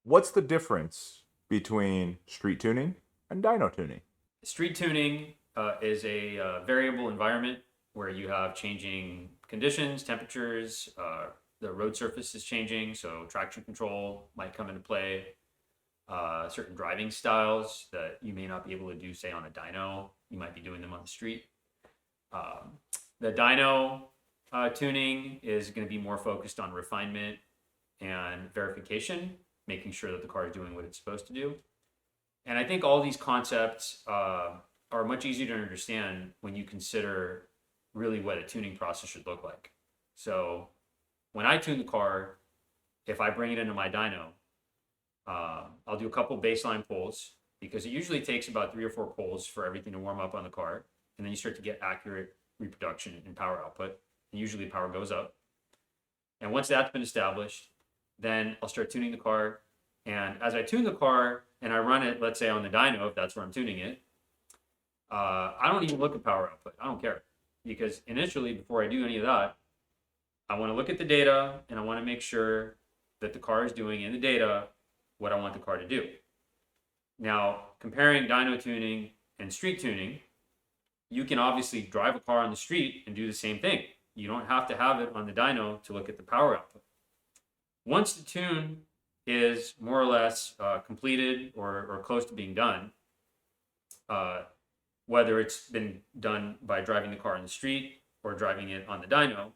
What's the difference between street tuning and dyno tuning? Street tuning is a variable environment where you have changing conditions, temperatures, the road surface is changing, so traction control might come into play. Certain driving styles that you may not be able to do, say, on a dyno, you might be doing them on the street. Um, the dyno tuning is going to be more focused on refinement and verification, making sure that the car is doing what it's supposed to do. And I think all these concepts are much easier to understand when you consider really what a tuning process should look like. So when I tune the car, if I bring it into my dyno, I'll do a couple baseline pulls because it usually takes about 3 or 4 pulls for everything to warm up on the car. And then you start to get accurate reproduction and power output. And usually power goes up. And once that's been established, then I'll start tuning the car. And as I tune the car and I run it, let's say on the dyno, if that's where I'm tuning it, I don't even look at power output. I don't care. Because initially, before I do any of that, I want to look at the data and I want to make sure that the car is doing in the data what I want the car to do. Now, comparing dyno tuning and street tuning, you can obviously drive a car on the street and do the same thing. You don't have to have it on the dyno to look at the power output. Once the tune is more or less completed or close to being done, whether it's been done by driving the car in the street or driving it on the dyno,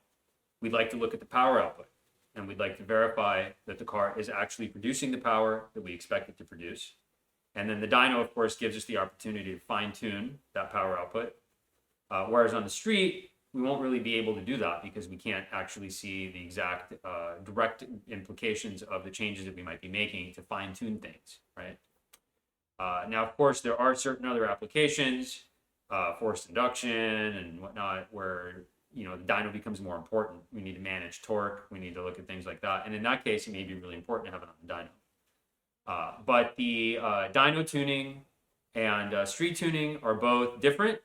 we'd like to look at the power output. And we'd like to verify that the car is actually producing the power that we expect it to produce. And then the dyno, of course, gives us the opportunity to fine-tune that power output. Whereas on the street, we won't really be able to do that because we can't actually see the exact direct implications of the changes that we might be making to fine-tune things, right? Now, of course, there are certain other applications, forced induction and whatnot, where the dyno becomes more important. We need to manage torque. We need to look at things like that. And in that case, it may be really important to have it on the dyno. But the dyno tuning and street tuning are both different.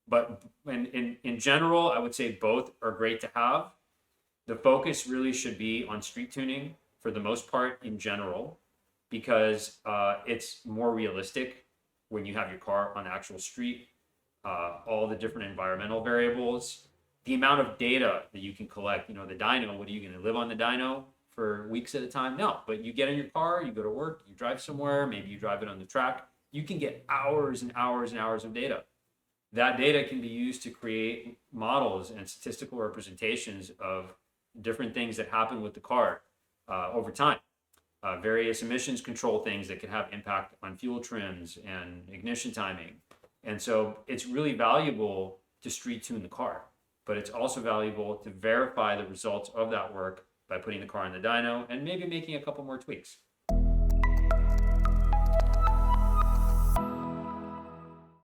But in general, I would say both are great to have. The focus really should be on street tuning for the most part in general, because it's more realistic when you have your car on the actual street, all the different environmental variables, the amount of data that you can collect. The dyno, what are you going to live on the dyno for weeks at a time? No, but you get in your car, you go to work, you drive somewhere, maybe you drive it on the track, you can get hours and hours and hours of data. That data can be used to create models and statistical representations of different things that happen with the car over time. Various emissions control things that can have impact on fuel trims and ignition timing. And so it's really valuable to street tune the car, but it's also valuable to verify the results of that work by putting the car in the dyno and maybe making a couple more tweaks.